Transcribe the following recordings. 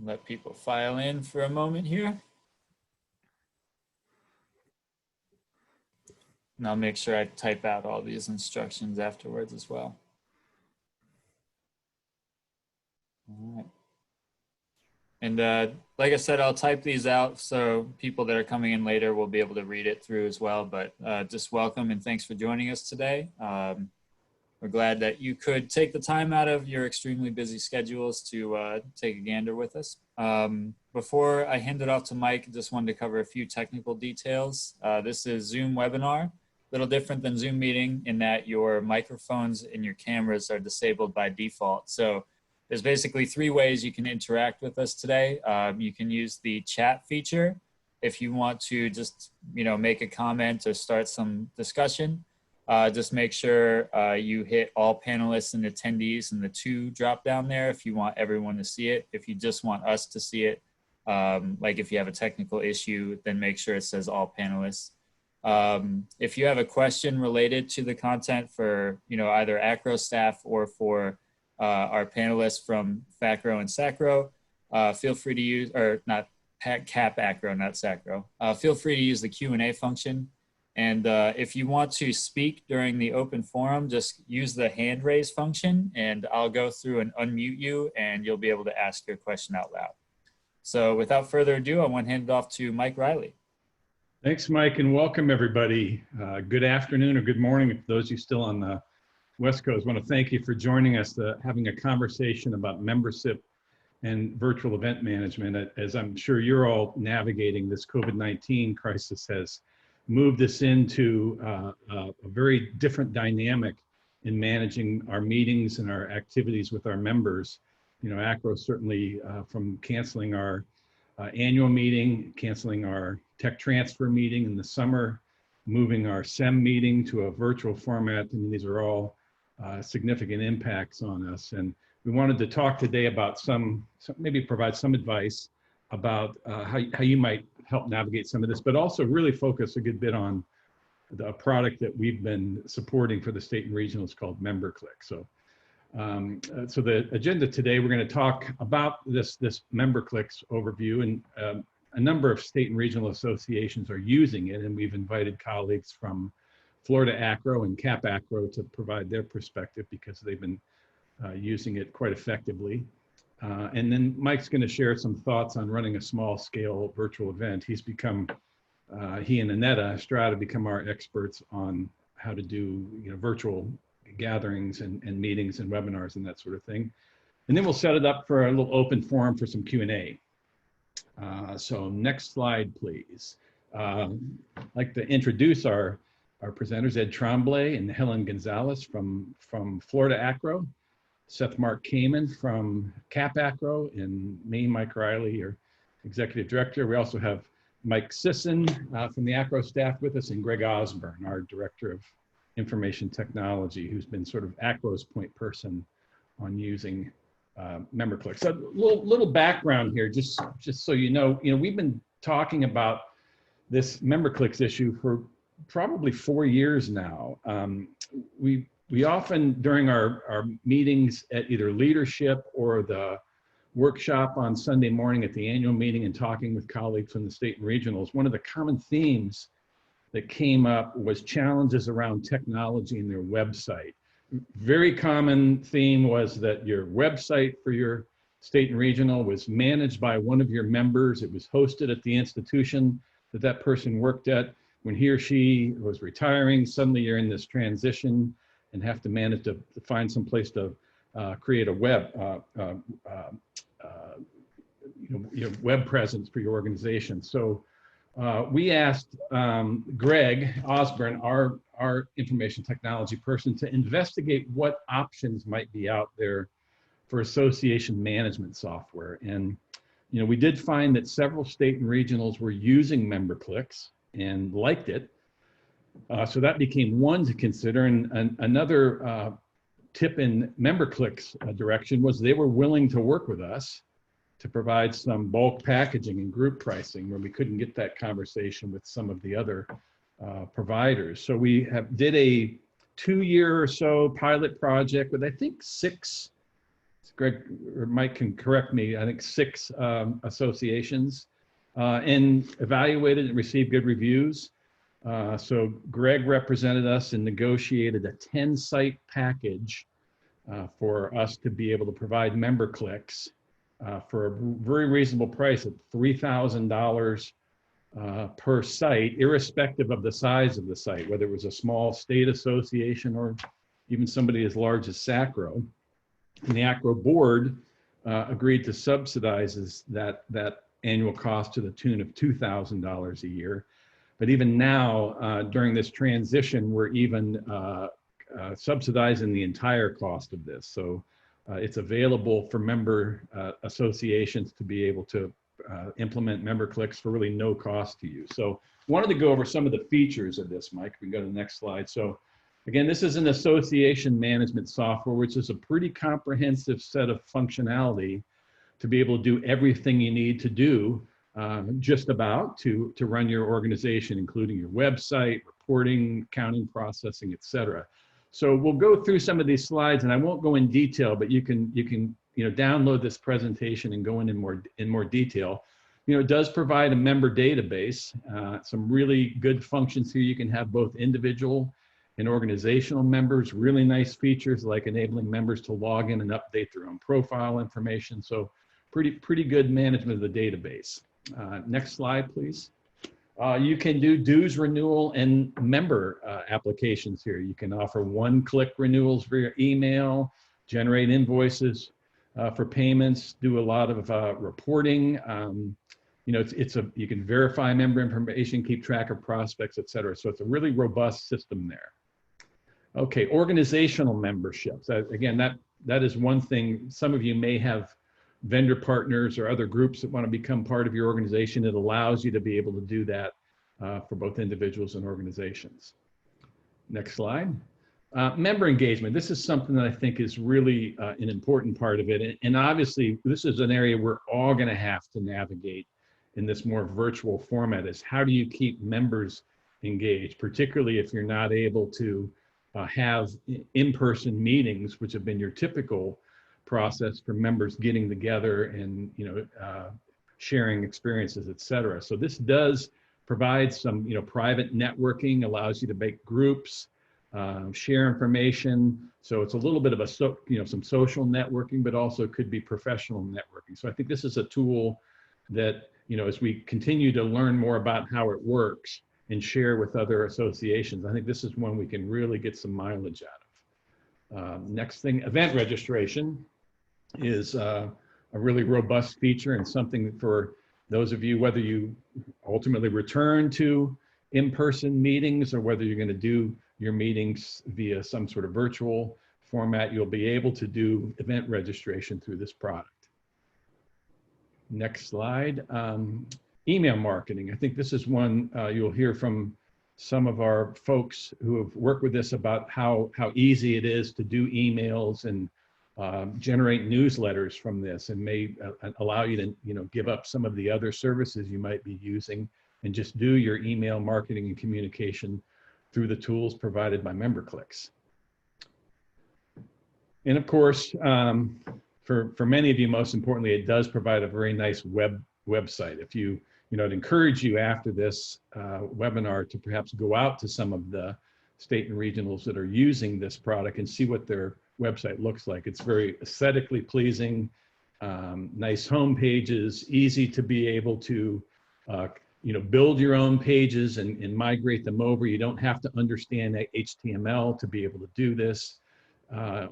Let people file in for a moment here. And I'll make sure I type out all these instructions afterwards as well. All right. And like I said, I'll type these out so people that are coming in later will be able to read it through as well. But just welcome and thanks for joining us today. We're glad that you could take the time out of your extremely busy schedules to take a gander with us. Before I hand it off to Mike, I just wanted to cover a few technical details. This is Zoom webinar, a little different than Zoom meeting in that your microphones and your cameras are disabled by default. So there's basically 3 ways you can interact with us today. You can use the chat feature if you want to just, make a comment or start some discussion. Just make sure you hit all panelists and attendees and the 2 drop down there if you want everyone to see it. If you just want us to see it, like if you have a technical issue, then make sure it says all panelists. If you have a question related to the content for, either ACRAO staff or for our panelists from FACRAO and SACRAO, feel free to use, or not CAPACRAO, not SACRAO. Feel free to use the Q&A function. And if you want to speak during the open forum, just use the hand raise function and I'll go through and unmute you and you'll be able to ask your question out loud. So without further ado, I want to hand it off to Mike Riley. Thanks, Mike, and welcome everybody. Good afternoon or good morning if those of you still on the West Coast. I want to thank you for joining us, having a conversation about membership and virtual event management. As I'm sure you're all navigating, this COVID-19 crisis has moved us into a very different dynamic in managing our meetings and our activities with our members. ACRAO certainly from canceling our annual meeting, canceling our tech transfer meeting in the summer, moving our SEM meeting to a virtual format. I mean, these are all significant impacts on us. And we wanted to talk today about maybe provide some advice about how you might help navigate some of this, but also really focus a good bit on the product that we've been supporting for the state and regionals called Memberclicks. So the agenda today, we're going to talk about this Memberclicks overview, and a number of state and regional associations are using it, and we've invited colleagues from Florida ACRAO and CAPACRAO to provide their perspective because they've been using it quite effectively. And then Mike's going to share some thoughts on running a small-scale virtual event. He's become, he and Annetta Estrada become our experts on how to do virtual gatherings and meetings and webinars and that sort of thing. And then we'll set it up for a little open forum for some Q&A. So next slide, please. I'd like to introduce our presenters, Ed Tremblay and Helen Gonzalez from Florida ACRAO, Seth Mark Kamen from CAPACRAO, and me, Mike Riley, your executive director. We also have Mike Sisson from the ACRAO staff with us, and Greg Osborne, our director of information technology, who's been sort of ACRAO's point person on using Memberclicks. So little background here, just so you know, we've been talking about this Memberclicks issue for probably 4 years now. We often, during our meetings at either leadership or the workshop on Sunday morning at the annual meeting and talking with colleagues from the state and regionals, one of the common themes that came up was challenges around technology and their website. Very common theme was that your website for your state and regional was managed by one of your members. It was hosted at the institution that person worked at. When he or she was retiring, suddenly you're in this transition and have to manage to find some place to create a web presence for your organization. So we asked Greg Osborne, our information technology person, to investigate what options might be out there for association management software. And we did find that several state and regionals were using Memberclicks and liked it. So that became one to consider. And another tip in Memberclicks direction was they were willing to work with us to provide some bulk packaging and group pricing where we couldn't get that conversation with some of the other providers. So we did a 2-year or so pilot project with, I think, 6 Greg or Mike can correct me, I think 6 associations, and evaluated and received good reviews. So Greg represented us and negotiated a 10-site package for us to be able to provide Memberclicks for a very reasonable price of $3,000 per site, irrespective of the size of the site, whether it was a small state association or even somebody as large as AACRAO. And the ACRAO board agreed to subsidize that annual cost to the tune of $2,000 a year. But even now, during this transition, we're even subsidizing the entire cost of this. So it's available for member associations to be able to implement Memberclicks for really no cost to you. So wanted to go over some of the features of this, Mike. We can go to the next slide. So again, this is an association management software, which is a pretty comprehensive set of functionality to be able to do everything you need to do just about to run your organization, including your website, reporting, accounting, processing, et cetera. So we'll go through some of these slides, and I won't go in detail, but you can download this presentation and go in more detail. It does provide a member database, some really good functions here. You can have both individual and organizational members, really nice features like enabling members to log in and update their own profile information. So pretty good management of the database. Next slide, please. You can do dues renewal and member applications here. You can offer one-click renewals via email, generate invoices for payments, do a lot of reporting. You can verify member information, keep track of prospects, et cetera. So it's a really robust system there. Okay, organizational memberships. Again, that is one thing. Some of you may have vendor partners or other groups that want to become part of your organization. It allows you to be able to do that for both individuals and organizations. Next slide. Member engagement. This is something that I think is really an important part of it. And obviously, this is an area we're all going to have to navigate in this more virtual format, is how do you keep members engaged, particularly if you're not able to have in-person meetings, which have been your typical process for members getting together and sharing experiences, et cetera. So this does provide some private networking, allows you to make groups, share information. So it's a little bit of some social networking, but also could be professional networking. So I think this is a tool that as we continue to learn more about how it works and share with other associations, I think this is one we can really get some mileage out of. Next thing, event registration is a really robust feature and something for those of you, whether you ultimately return to in-person meetings or whether you're going to do your meetings via some sort of virtual format, you'll be able to do event registration through this product. Next slide. Email marketing. I think this is one you'll hear from some of our folks who have worked with this about how easy it is to do emails and generate newsletters from this, and may allow you to give up some of the other services you might be using and just do your email marketing and communication through the tools provided by Memberclicks. And of course, for many of you, most importantly, it does provide a very nice website. If I'd encourage you after this webinar to perhaps go out to some of the state and regionals that are using this product and see what their website looks like. It's very aesthetically pleasing, nice home pages, easy to be able to build your own pages and migrate them over. You don't have to understand HTML to be able to do this.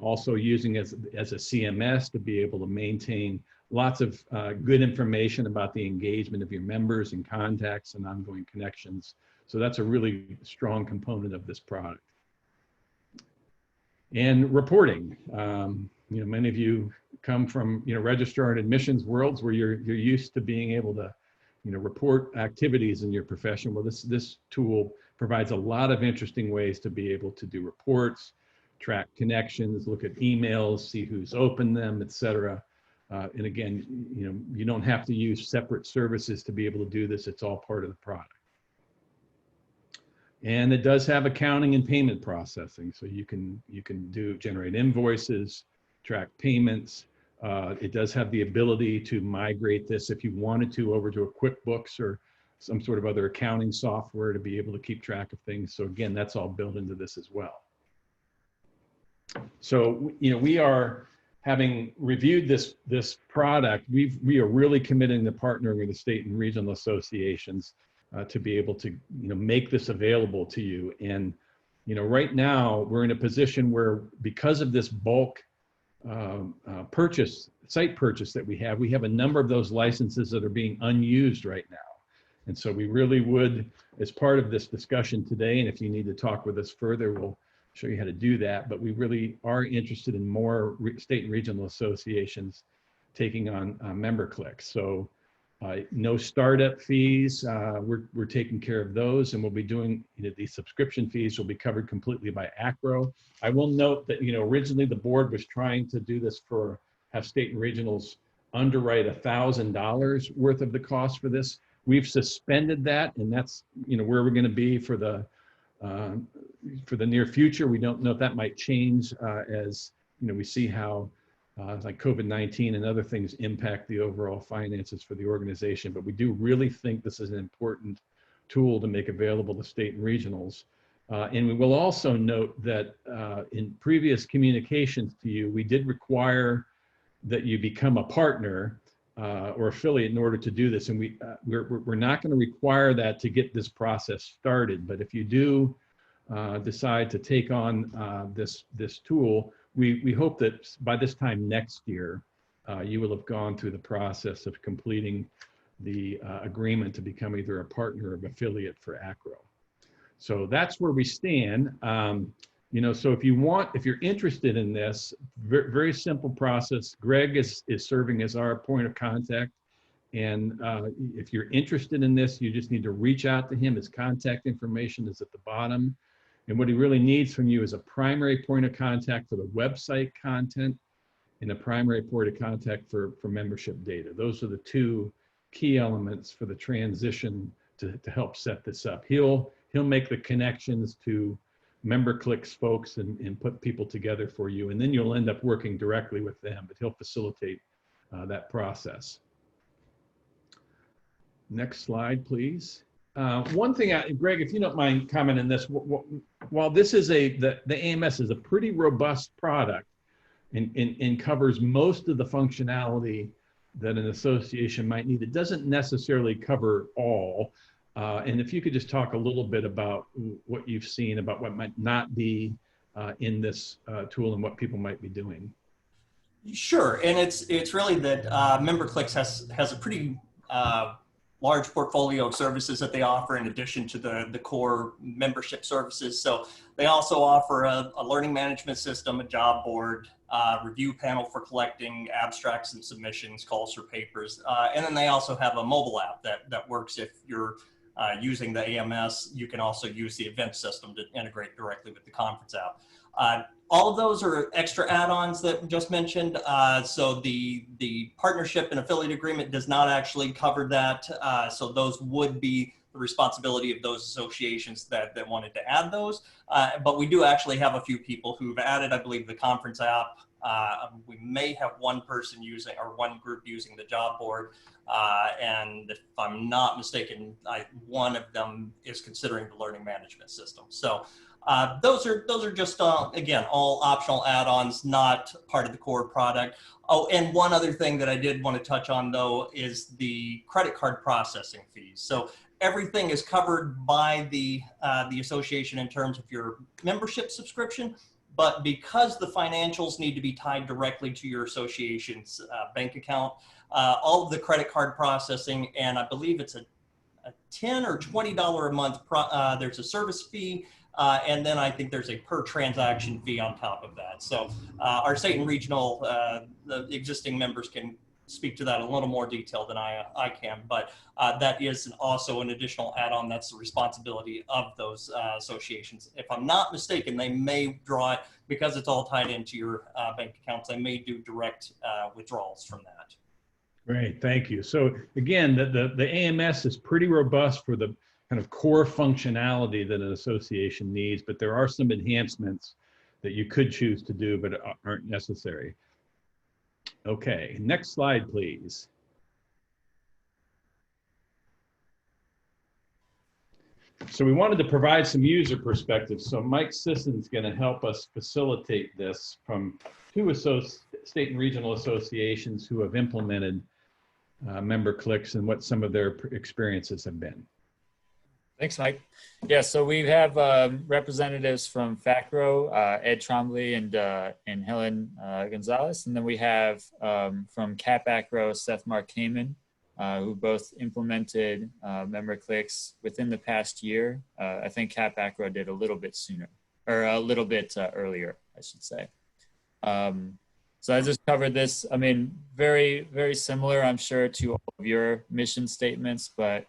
Also using as a CMS to be able to maintain lots of good information about the engagement of your members and contacts and ongoing connections. So that's a really strong component of this product. And reporting. Many of you come from registrar and admissions worlds where you're used to being able to report activities in your profession. Well, this tool provides a lot of interesting ways to be able to do reports, track connections, look at emails, see who's opened them, et cetera. And again, you don't have to use separate services to be able to do this. It's all part of the product. And it does have accounting and payment processing. So you can generate invoices, track payments, It does have the ability to migrate this if you wanted to over to a QuickBooks or some sort of other accounting software to be able to keep track of things. So again, that's all built into this as well. So, we are, having reviewed this product, we are really committing to partnering with the state and regional associations to be able to, make this available to you. And, right now we're in a position where, because of this bulk site purchase that we have a number of those licenses that are being unused right now. And so we really would, as part of this discussion today, and if you need to talk with us further, we'll show you how to do that, but we really are interested in more state and regional associations taking on Memberclicks. So no startup fees, we're taking care of those, and we'll be doing, these subscription fees will be covered completely by ACRAO. I will note that, originally the board was trying to do this have state and regionals underwrite $1,000 worth of the cost for this. We've suspended that, and that's, where we're gonna be for the near future. We don't know if that might change as we see how like COVID-19 and other things impact the overall finances for the organization. But we do really think this is an important tool to make available to state and regionals. And we will also note that in previous communications to you, we did require that you become a partner or affiliate in order to do this. And we're not going to require that to get this process started. But if you do decide to take on this tool, we hope that by this time next year, you will have gone through the process of completing the agreement to become either a partner or affiliate for ACRAO. So that's where we stand. So if you're interested in this, very simple process. Greg is serving as our point of contact. And if you're interested in this, you just need to reach out to him. His contact information is at the bottom. And what he really needs from you is a primary point of contact for the website content and a primary point of contact for membership data. Those are the two key elements for the transition to help set this up. He'll make the connections to Memberclicks folks and put people together for you, and then you'll end up working directly with them, but he'll facilitate that process. Next slide, please. One thing, Greg, if you don't mind commenting this, while this is the AMS is a pretty robust product and covers most of the functionality that an association might need, it doesn't necessarily cover all. And if you could just talk a little bit about what you've seen about what might not be in this tool and what people might be doing. Sure, and it's really that Memberclicks has a pretty large portfolio of services that they offer in addition to the core membership services. So they also offer a learning management system, a job board, review panel for collecting abstracts and submissions, calls for papers, and then they also have a mobile app that works if you're using the AMS. You can also use the event system to integrate directly with the conference app. All of those are extra add-ons that we just mentioned. So the partnership and affiliate agreement does not actually cover that. So those would be the responsibility of those associations that wanted to add those. But we do actually have a few people who've added, I believe, the conference app. We may have one person using, or one group using the job board. And if I'm not mistaken, one of them is considering the learning management system. So those are just, again, all optional add-ons, not part of the core product. Oh, and one other thing that I did want to touch on, though, is the credit card processing fees. So everything is covered by the association in terms of your membership subscription. But because the financials need to be tied directly to your association's bank account, all of the credit card processing, and I believe it's a $10 or $20 a month, there's a service fee, and then I think there's a per transaction fee on top of that. So our state and regional, the existing members can speak to that in a little more detail than I can, but that is also an additional add-on. That's the responsibility of those associations. If I'm not mistaken, they may draw it, because it's all tied into your bank accounts, they may do direct withdrawals from that. Great, thank you. So again, the AMS is pretty robust for the kind of core functionality that an association needs, but there are some enhancements that you could choose to do but aren't necessary. Okay, next slide, please. So we wanted to provide some user perspective. So Mike Sisson's going to help us facilitate this from two state and regional associations who have implemented Memberclicks and what some of their experiences have been. Thanks, Mike. Yeah, so we have representatives from FACRO, Ed Trombley and Helen Gonzalez, and then we have from CAPACRAO, Seth Mark Kamen, who both implemented Memberclicks within the past year. I think CAPACRAO did a little bit sooner, or a little bit earlier, I should say. So I just covered this. I mean, very, very similar, I'm sure, to all of your mission statements, but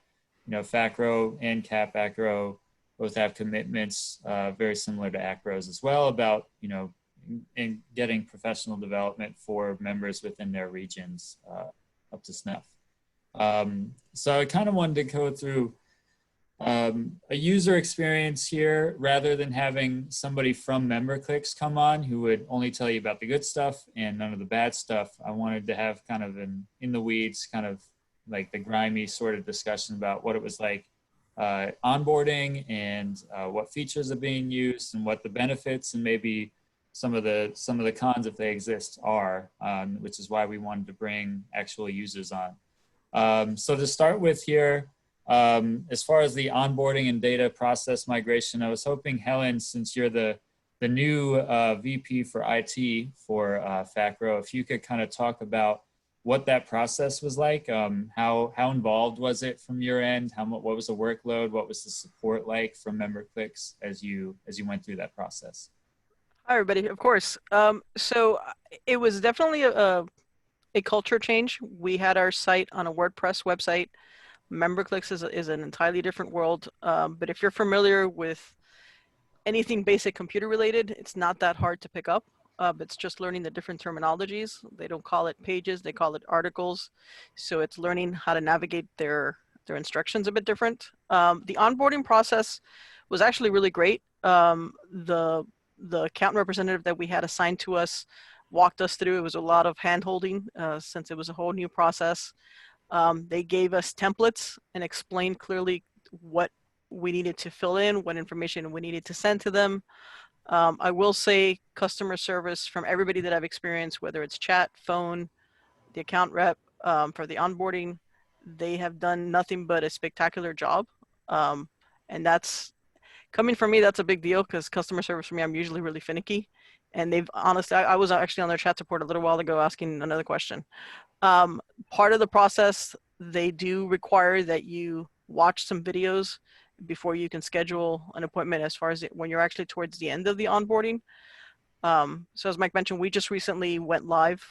you know, FACRO and CAPACRAO both have commitments very similar to ACRAO's as well about, you know, in getting professional development for members within their regions up to snuff. So I kind of wanted to go through a user experience here rather than having somebody from Memberclicks come on who would only tell you about the good stuff and none of the bad stuff. I wanted to have kind of an in the weeds, kind of like the grimy sort of discussion about what it was like onboarding and what features are being used and what the benefits and maybe some of the cons, if they exist, are, which is why we wanted to bring actual users on. So to start with here, as far as the onboarding and data process migration, I was hoping, Helen, since you're the new VP for IT for FACRO, if you could kind of talk about what that process was like, how involved was it from your end, what was the workload, what was the support like from Memberclicks as you went through that process? Hi, everybody. Of course. So it was definitely a culture change. We had our site on a WordPress website. Memberclicks is an entirely different world. But if you're familiar with anything basic computer related, it's not that hard to pick up. It's just learning the different terminologies. They don't call it pages, they call it articles. So it's learning how to navigate their instructions a bit different. The onboarding process was actually really great. The account representative that we had assigned to us walked us through. It was a lot of hand holding since it was a whole new process. They gave us templates and explained clearly what we needed to fill in, what information we needed to send to them. I will say customer service from everybody that I've experienced, whether it's chat, phone, the account rep for the onboarding, they have done nothing but a spectacular job. And that's coming from me, that's a big deal because customer service for me, I'm usually really finicky. And they've honestly, I was actually on their chat support a little while ago asking another question. Part of the process, they do require that you watch some videos before you can schedule an appointment as far as when you're actually towards the end of the onboarding. So as Mike mentioned, we just recently went live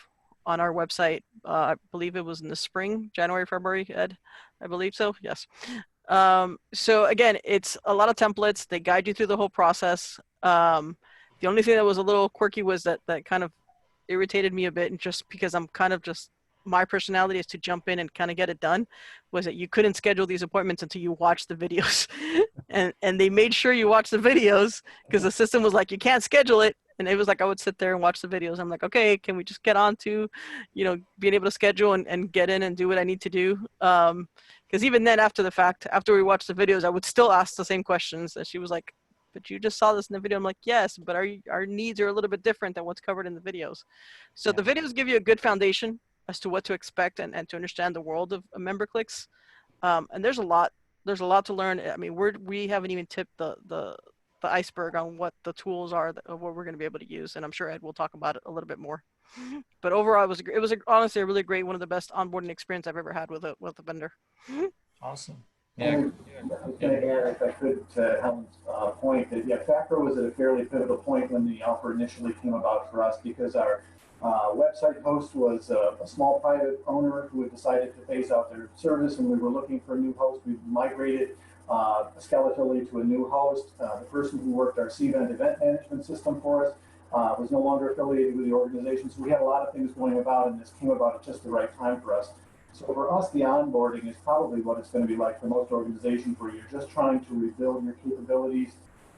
on our website. I believe it was in the spring, January, February, Ed, I believe so, yes. So again, it's a lot of templates. They guide you through the whole process. The only thing that was a little quirky was that kind of irritated me a bit, and just because I'm kind of just, my personality is to jump in and kind of get it done, was that you couldn't schedule these appointments until you watch the videos. and they made sure you watch the videos because the system was like, you can't schedule it. And it was like, I would sit there and watch the videos. I'm like, okay, can we just get on to, you know, being able to schedule and get in and do what I need to do? Because even then, after the fact, after we watched the videos, I would still ask the same questions. And she was like, but you just saw this in the video. I'm like, yes, but our needs are a little bit different than what's covered in the videos. So the videos give you a good foundation as to what to expect and to understand the world of Memberclicks. And there's a lot to learn. I mean, we haven't even tipped the iceberg on what the tools are of what we're going to be able to use. And I'm sure Ed will talk about it a little bit more. But overall, it was honestly a really great, one of the best onboarding experience I've ever had with a vendor. Awesome. Yeah. I was going to add, if I could, to Helen's point, that FACRO was at a fairly pivotal point when the offer initially came about for us, because our website host was a small private owner who had decided to phase out their service, and we were looking for a new host. We migrated skeletally to a new host. The person who worked our CVent event management system for us was no longer affiliated with the organization, so we had a lot of things going about, and this came about at just the right time for us. So for us, the onboarding is probably what it's going to be like for most organizations, where you're just trying to rebuild your capabilities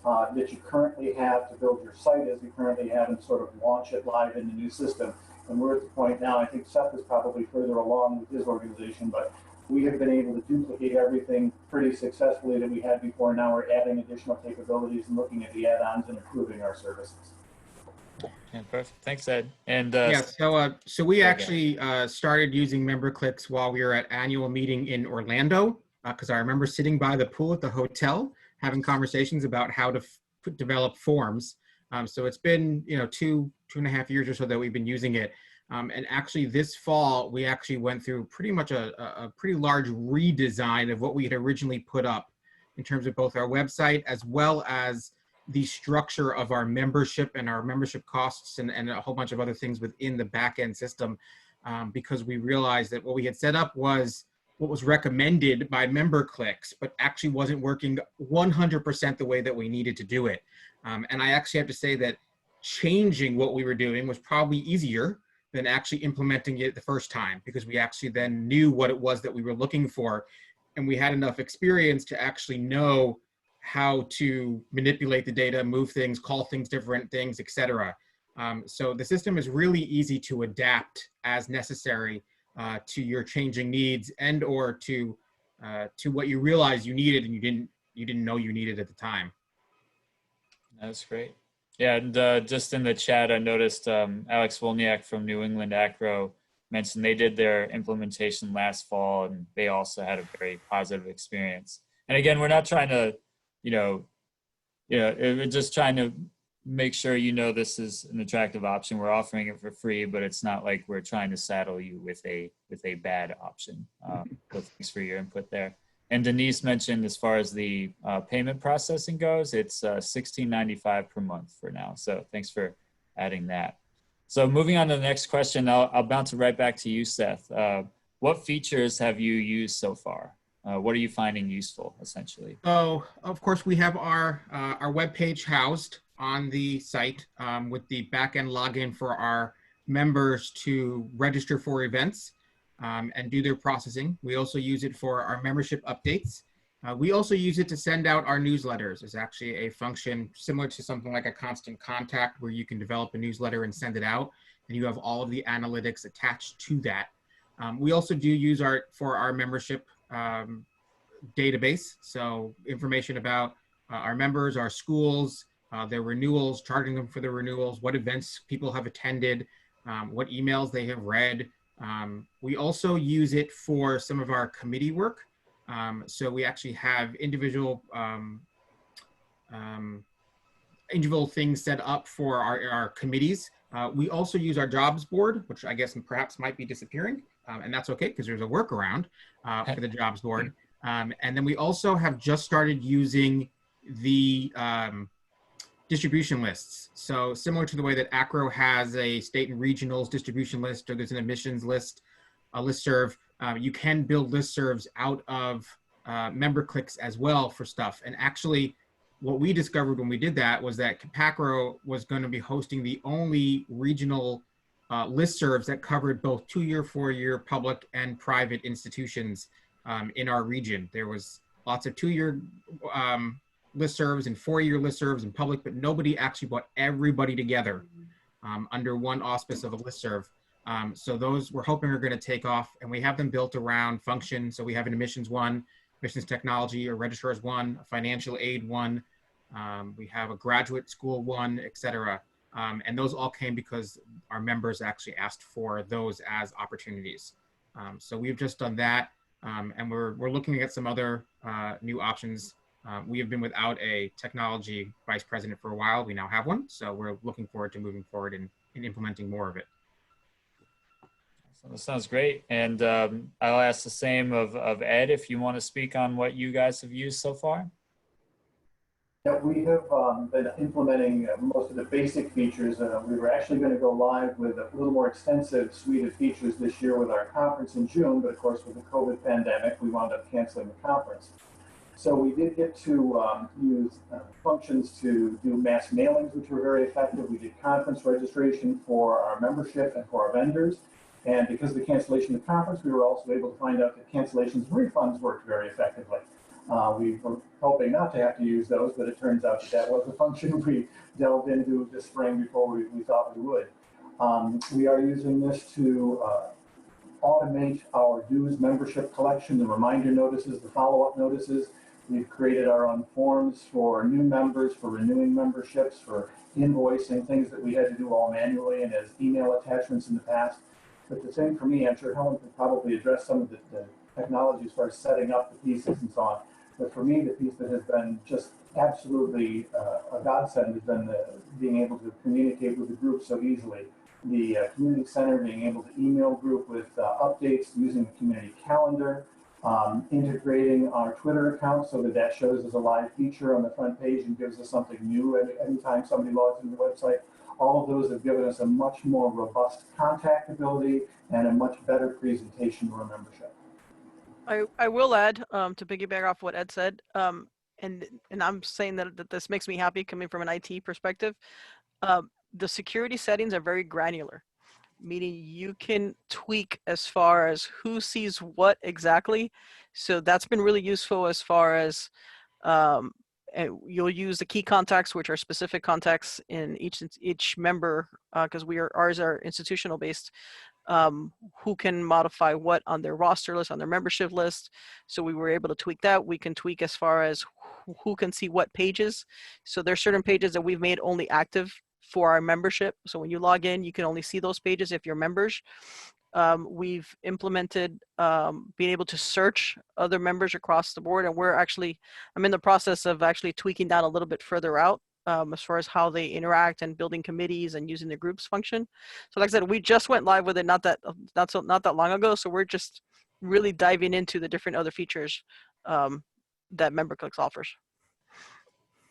that you currently have, to build your site as you currently have, and sort of launch it live in the new system. And we're at the point now, I think Seth is probably further along with his organization, but we have been able to duplicate everything pretty successfully that we had before. Now we're adding additional capabilities and looking at the add-ons and improving our services. Yeah, perfect. Thanks, Ed. And Yeah, so we Okay. actually started using Memberclicks while we were at annual meeting in Orlando, because I remember sitting by the pool at the hotel having conversations about how to develop forms. So it's been, you know, two and a half years or so that we've been using it. And actually this fall, we actually went through pretty much a pretty large redesign of what we had originally put up in terms of both our website as well as the structure of our membership and our membership costs and a whole bunch of other things within the back-end system, because we realized that what we had set up was what was recommended by Memberclicks, but actually wasn't working 100% the way that we needed to do it. And I actually have to say that changing what we were doing was probably easier than actually implementing it the first time, because we actually then knew what it was that we were looking for. And we had enough experience to actually know how to manipulate the data, move things, call things different things, etc. So the system is really easy to adapt as necessary to your changing needs and or to what you realize you needed and you didn't know you needed at the time. That's great. Yeah, and just in the chat, I noticed Alex Wolniak from New England ACRAO mentioned they did their implementation last fall, and they also had a very positive experience. And again, we're not trying to, we're just trying to make sure this is an attractive option. We're offering it for free, but it's not like we're trying to saddle you with a bad option. So thanks for your input there. And Denise mentioned, as far as the payment processing goes, it's $16.95 per month for now. So thanks for adding that. So moving on to the next question, I'll bounce it right back to you, Seth. What features have you used so far? What are you finding useful, essentially? So, of course, we have our webpage housed on the site with the backend login for our members to register for events and do their processing. We also use it for our membership updates. We also use it to send out our newsletters. It's actually a function similar to something like a constant contact where you can develop a newsletter and send it out, and you have all of the analytics attached to that. We also do use for our membership database. So information about our members, our schools, their renewals, charging them for the renewals, what events people have attended, what emails they have read. We also use it for some of our committee work. So we actually have individual things set up for our committees. We also use our jobs board, which I guess perhaps might be disappearing, and that's okay because there's a workaround for the jobs board. And then we also have just started using the distribution lists. So similar to the way that ACRAO has a state and regionals distribution list, or there's an admissions list, a listserv, you can build listservs out of Memberclicks as well for stuff. And actually, what we discovered when we did that was that CAPACRAO was going to be hosting the only regional listservs that covered both 2-year, 4-year public and private institutions in our region. There was lots of 2-year listservs and 4-year listservs in public, but nobody actually brought everybody together under one auspice of a listserv. So those we're hoping are going to take off, and we have them built around functions. So we have an admissions one, admissions technology or registrars one, a financial aid one. We have a graduate school one, etc. And those all came because our members actually asked for those as opportunities. So we've just done that, and we're looking at some other new options. We have been without a technology vice president for a while. We now have one, so we're looking forward to moving forward and implementing more of it. That sounds great. And I'll ask the same of Ed, if you want to speak on what you guys have used so far. Yeah, we have been implementing most of the basic features. We were actually going to go live with a little more extensive suite of features this year with our conference in June, but of course with the COVID pandemic, we wound up canceling the conference. So we did get to use functions to do mass mailings, which were very effective. We did conference registration for our membership and for our vendors. And because of the cancellation of the conference, we were also able to find out that cancellations and refunds worked very effectively. We were hoping not to have to use those, but it turns out that was a function we delved into this spring before we thought we would. We are using this to automate our dues membership collection, the reminder notices, the follow-up notices. We've created our own forms for new members, for renewing memberships, for invoicing, things that we had to do all manually and as email attachments in the past. But the same for me, I'm sure Helen could probably address some of the technology as far as setting up the pieces and so on. But for me, the piece that has been just absolutely a godsend has been being able to communicate with the group so easily. The community center being able to email group with updates using the community calendar, integrating our Twitter account so that that shows as a live feature on the front page and gives us something new anytime somebody logs into the website. All of those have given us a much more robust contact ability and a much better presentation to our membership. I will add to piggyback off what Ed said, and I'm saying that this makes me happy coming from an IT perspective. The security settings are very granular, meaning you can tweak as far as who sees what exactly. So that's been really useful as far as and you'll use the key contacts, which are specific contacts in each member, because ours are institutional based. Who can modify what on their roster list, on their membership list. So we were able to tweak that. We can tweak as far as who can see what pages. So there's certain pages that we've made only active for our membership. So when you log in, you can only see those pages if you're members. We've implemented being able to search other members across the board. And I'm in the process of actually tweaking that a little bit further out. As far as how they interact and building committees and using the groups function. So like I said, we just went live with it not that long ago. So we're just really diving into the different other features that Memberclicks offers.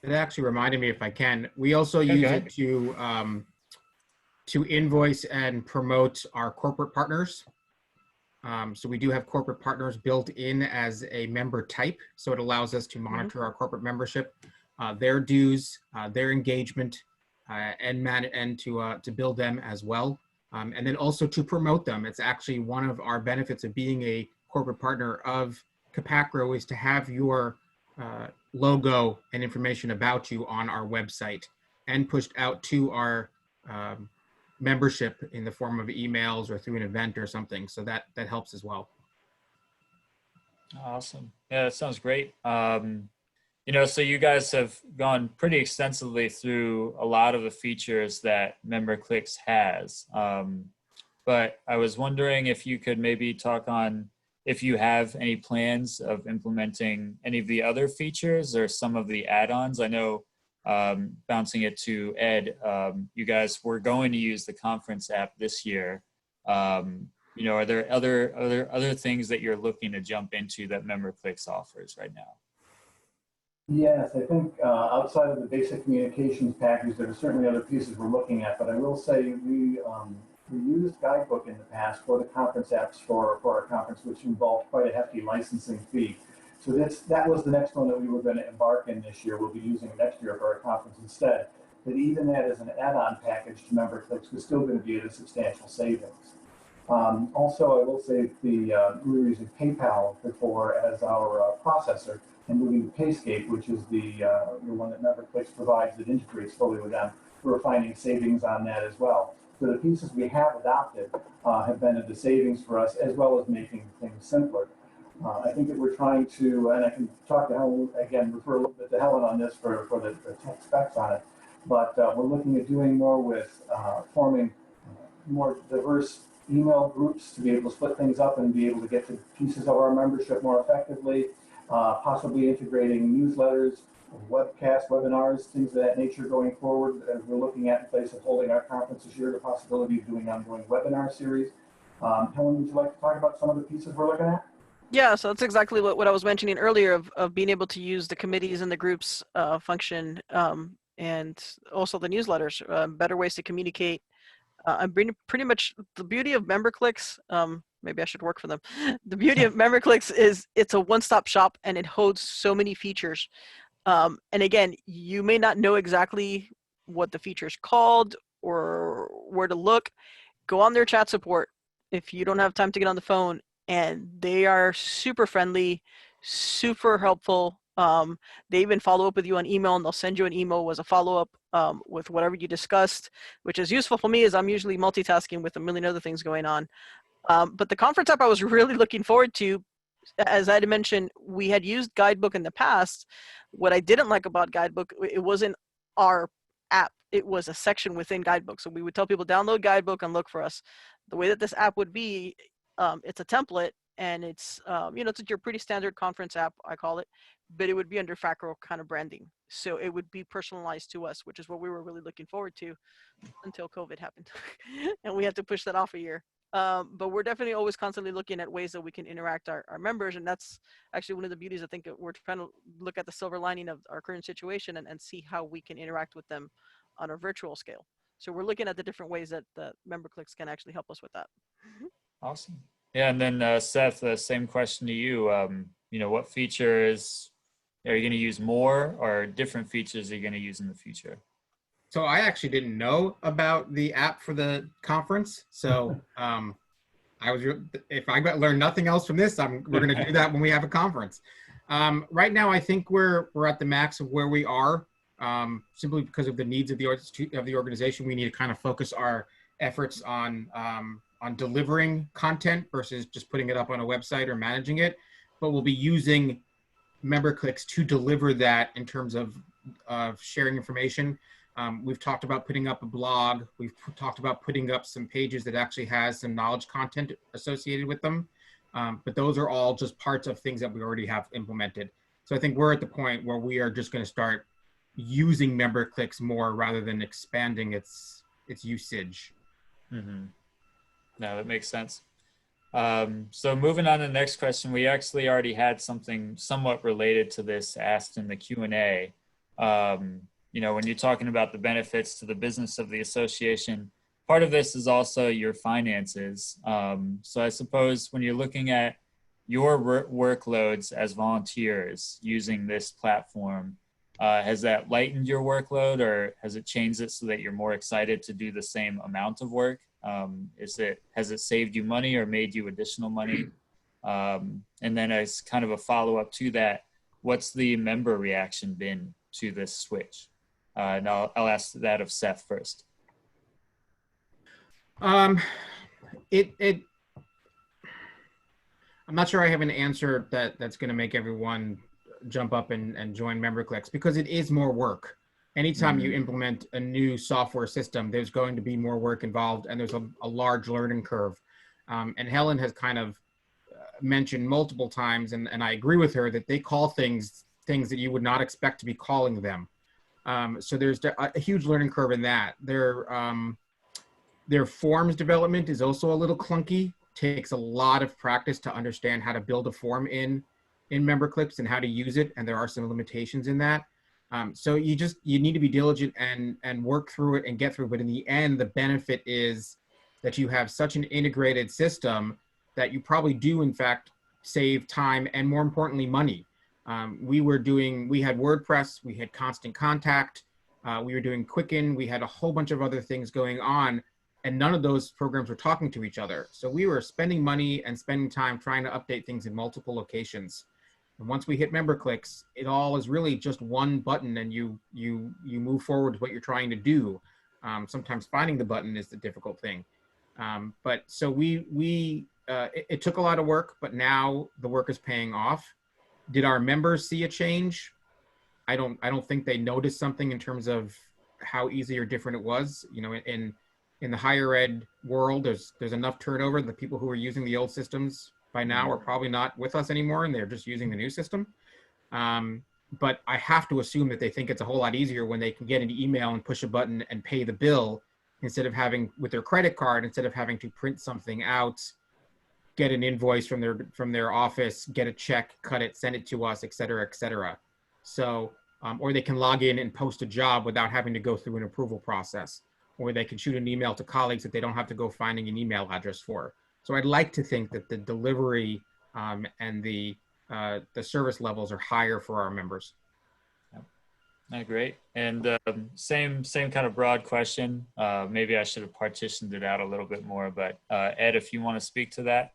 It actually reminded me, if I can, we also use it to invoice and promote our corporate partners. So we do have corporate partners built in as a member type. So it allows us to monitor our corporate membership, their dues, their engagement, and to build them as well. And then also to promote them. It's actually one of our benefits of being a corporate partner of CAPACRAO is to have your logo and information about you on our website and pushed out to our membership in the form of emails or through an event or something. So that helps as well. Awesome. Yeah, that sounds great. So you guys have gone pretty extensively through a lot of the features that Memberclicks has. But I was wondering if you could maybe talk on if you have any plans of implementing any of the other features or some of the add-ons. I know, bouncing it to Ed, you guys were going to use the conference app this year. Are there other things that you're looking to jump into that Memberclicks offers right now? Yes, I think outside of the basic communications package, there are certainly other pieces we're looking at, but I will say we used Guidebook in the past for the conference apps for our conference, which involved quite a hefty licensing fee. So that was the next one that we were going to embark in this year. We'll be using it next year for our conference instead. But even that as an add-on package to Memberclicks was still going to be at a substantial savings. Also, I will say we were using PayPal before as our processor, and moving to Payscape, which is the one that Memberclicks provides that integrates fully with them. We're finding savings on that as well. So the pieces we have adopted have been at the savings for us, as well as making things simpler. I think that we're trying to, and I can talk to Helen again, refer a little bit to Helen on this for the tech specs on it, but we're looking at doing more with forming more diverse email groups to be able to split things up and be able to get to pieces of our membership more effectively. Possibly integrating newsletters, webcasts, webinars, things of that nature going forward, as we're looking at in place of holding our conference this year, the possibility of doing ongoing webinar series. Helen, would you like to talk about some of the pieces we're looking at? Yeah, so that's exactly what I was mentioning earlier of being able to use the committees and the groups function, and also the newsletters, better ways to communicate. I'm pretty much the beauty of Memberclicks. Maybe I should work for them. The beauty of Memberclicks is it's a one-stop shop and it holds so many features. And again, you may not know exactly what the feature is called or where to look. Go on their chat support if you don't have time to get on the phone, and they are super friendly, super helpful. They even follow up with you on email, and they'll send you an email as a follow-up with whatever you discussed, which is useful for me as I'm usually multitasking with a million other things going on. But the conference app I was really looking forward to, as I had mentioned, we had used Guidebook in the past. What I didn't like about Guidebook, it wasn't our app. It was a section within Guidebook. So we would tell people, download Guidebook and look for us. The way that this app would be, it's a template, and it's, it's your pretty standard conference app, I call it, but it would be under FACRO kind of branding. So it would be personalized to us, which is what we were really looking forward to until COVID happened. And we had to push that off a year. But we're definitely always constantly looking at ways that we can interact our members. And that's actually one of the beauties. I think we're trying to look at the silver lining of our current situation and see how we can interact with them on a virtual scale. So we're looking at the different ways that the Memberclicks can actually help us with that. Awesome. Yeah, and then Seth, same question to you. What features are you going to use more, or different features are you going to use in the future? So I actually didn't know about the app for the conference. So if I learn nothing else from this, we're going to do that when we have a conference. Right now, I think we're at the max of where we are, simply because of the needs of the organization. We need to kind of focus our efforts on delivering content versus just putting it up on a website or managing it. But we'll be using Memberclicks to deliver that in terms of sharing information. We've talked about putting up a blog. We've talked about putting up some pages that actually has some knowledge content associated with them. But those are all just parts of things that we already have implemented. So I think we're at the point where we are just going to start using Memberclicks more rather than expanding its usage. Mm-hmm. No, that makes sense. So moving on to the next question, we actually already had something somewhat related to this asked in the Q&A. When you're talking about the benefits to the business of the association, part of this is also your finances. So I suppose when you're looking at your workloads as volunteers using this platform, has that lightened your workload, or has it changed it so that you're more excited to do the same amount of work? Has it saved you money or made you additional money? And then as kind of a follow-up to that, what's the member reaction been to this switch? And I'll ask that of Seth first. I'm not sure I have an answer that's going to make everyone jump up and join Memberclicks, because it is more work. Anytime you implement a new software system, there's going to be more work involved, and there's a large learning curve. And Helen has kind of mentioned multiple times, and I agree with her, that they call things that you would not expect to be calling them. So there's a huge learning curve in that. Their forms development is also a little clunky. Takes a lot of practice to understand how to build a form in Memberclicks and how to use it, and there are some limitations in that. So you need to be diligent and work through it and get through. But in the end, the benefit is that you have such an integrated system that you probably do, in fact, save time and, more importantly, money. We had WordPress, we had Constant Contact, we were doing Quicken, we had a whole bunch of other things going on, and none of those programs were talking to each other. So we were spending money and spending time trying to update things in multiple locations. And once we hit Memberclicks, it all is really just one button, and you move forward with what you're trying to do. Sometimes finding the button is the difficult thing. But so it took a lot of work, but now the work is paying off. Did our members see a change? I don't think they noticed something in terms of how easy or different it was. In the higher ed world, there's enough turnover. The people who are using the old systems by now are probably not with us anymore, and they're just using the new system. But I have to assume that they think it's a whole lot easier when they can get an email and push a button and pay the bill instead of having, with their credit card, instead of having to print something out, get an invoice from their office, get a check, cut it, send it to us, et cetera, et cetera. So, or they can log in and post a job without having to go through an approval process, or they can shoot an email to colleagues that they don't have to go finding an email address for. So I'd like to think that the delivery and the service levels are higher for our members. Great. And same kind of broad question. Maybe I should have partitioned it out a little bit more, but Ed, if you want to speak to that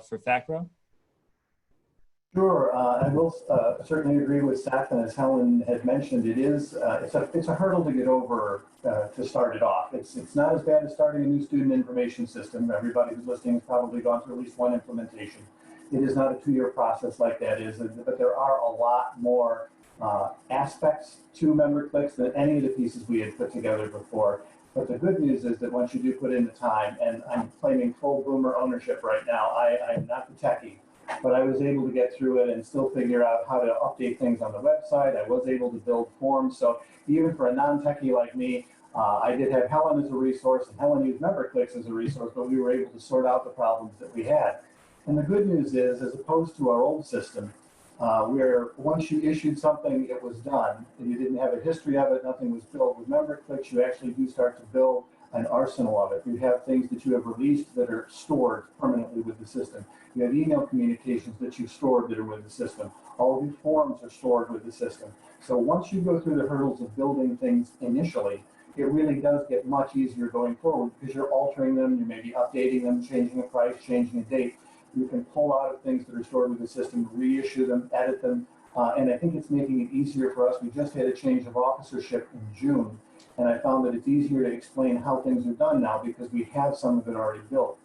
for FACRO. Sure, I will certainly agree with Seth, and as Helen had mentioned, it's a hurdle to get over to start it off. It's not as bad as starting a new student information system. Everybody who's listening has probably gone through at least one implementation. It is not a 2-year process like that is, but there are a lot more aspects to Memberclicks than any of the pieces we had put together before. But the good news is that once you do put in the time, and I'm claiming full boomer ownership right now, I'm not the techie. But I was able to get through it and still figure out how to update things on the website. I was able to build forms. So even for a non-techie like me, I did have Helen as a resource, and Helen used Memberclicks as a resource, but we were able to sort out the problems that we had. And the good news is, as opposed to our old system, where once you issued something, it was done, and you didn't have a history of it, nothing was built. With Memberclicks, you actually do start to build an arsenal of it. You have things that you have released that are stored permanently with the system. You have email communications that you've stored that are with the system. All of your forms are stored with the system. So once you go through the hurdles of building things initially, it really does get much easier going forward because you're altering them, you may be updating them, changing a price, changing a date. You can pull out of things that are stored with the system, reissue them, edit them, and I think it's making it easier for us. We just had a change of officership in June, and I found that it's easier to explain how things are done now because we have some of it already built.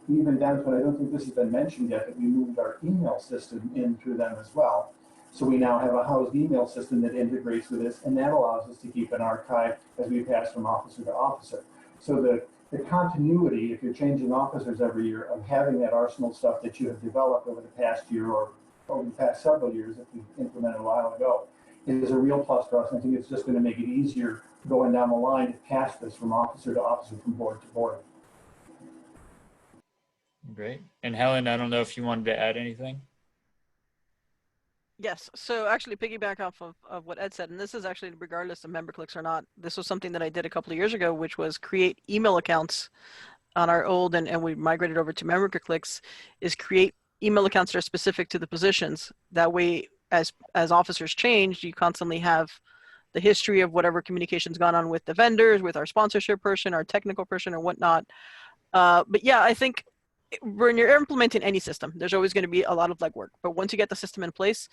Even down to, and I don't think this has been mentioned yet, that we moved our email system in through them as well. So we now have a housed email system that integrates with this, and that allows us to keep an archive as we pass from officer to officer. So the continuity, if you're changing officers every year, of having that arsenal stuff that you have developed over the past year or over the past several years that we implemented a while ago, is a real plus for us. I think it's just going to make it easier going down the line to pass this from officer to officer, from board to board. Great. And Helen, I don't know if you wanted to add anything. Yes. So actually piggyback off of what Ed said, and this is actually regardless of Memberclicks or not, this was something that I did a couple of years ago, which was create email accounts on our old, and we migrated over to Memberclicks, is create email accounts that are specific to the positions. That way, as officers change, you constantly have the history of whatever communication's gone on with the vendors, with our sponsorship person, our technical person, or whatnot. But yeah, I think when you're implementing any system, there's always going to be a lot of legwork. But once you get the system in place,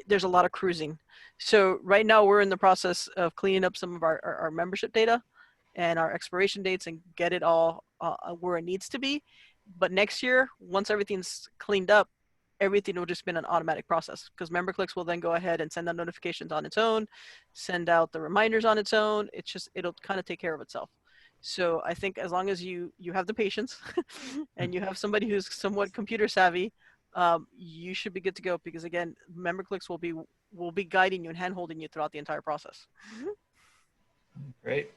there's a lot of cruising. So right now we're in the process of cleaning up some of our membership data and our expiration dates and get it all where it needs to be. But next year, once everything's cleaned up, everything will just be an automatic process, because Memberclicks will then go ahead and send out notifications on its own, send out the reminders on its own. It'll kind of take care of itself. So I think as long as you have the patience and you have somebody who's somewhat computer savvy, you should be good to go, because again, Memberclicks will be guiding you and hand-holding you throughout the entire process. Great.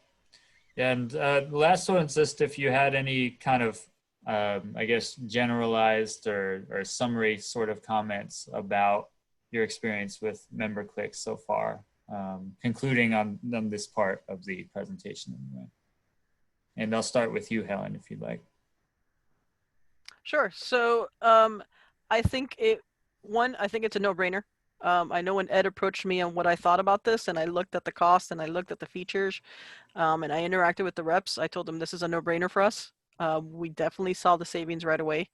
And the last one is just if you had any kind of, I guess, generalized or summary sort of comments about your experience with Memberclicks so far, concluding on this part of the presentation anyway. And I'll start with you, Helen, if you'd like. Sure. So I think it's a no-brainer. I know when Ed approached me on what I thought about this, and I looked at the cost and I looked at the features, and I interacted with the reps, I told them this is a no-brainer for us. We definitely saw the savings right away.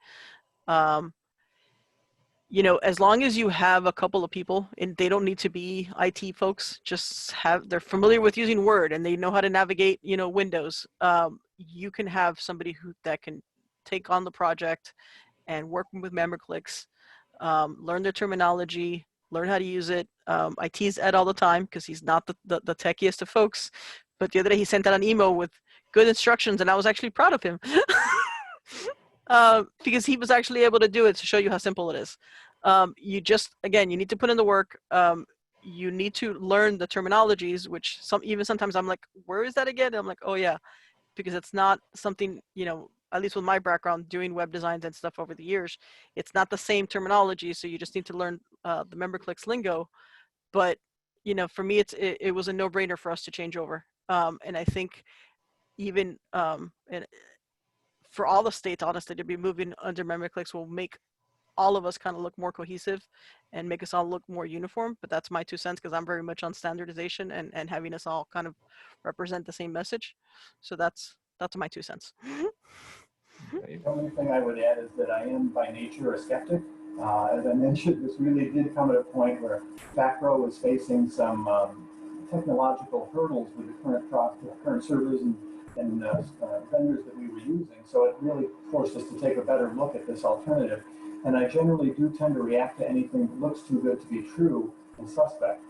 You know, as long as you have a couple of people, and they don't need to be IT folks, they're familiar with using Word and they know how to navigate, Windows. You can have somebody that can take on the project and work with Memberclicks, learn their terminology, learn how to use it. I tease Ed all the time because he's not the techiest of folks, but the other day he sent out an email with good instructions, and I was actually proud of him. Because he was actually able to do it to show you how simple it is. You need to put in the work. You need to learn the terminologies, which sometimes I'm like, where is that again? And I'm like, oh yeah, because it's not something, at least with my background doing web designs and stuff over the years, it's not the same terminology. So you just need to learn the Memberclicks lingo. But, for me, it was a no-brainer for us to change over. And I think even for all the states, honestly, to be moving under Memberclicks will make all of us kind of look more cohesive and make us all look more uniform. But that's my 2 cents, because I'm very much on standardization and having us all kind of represent the same message. So that's my 2 cents. The only thing I would add is that I am by nature a skeptic. As I mentioned, this really did come at a point where AACRAO was facing some technological hurdles with the current servers and vendors that we were using. So it really forced us to take a better look at this alternative. And I generally do tend to react to anything that looks too good to be true and suspect.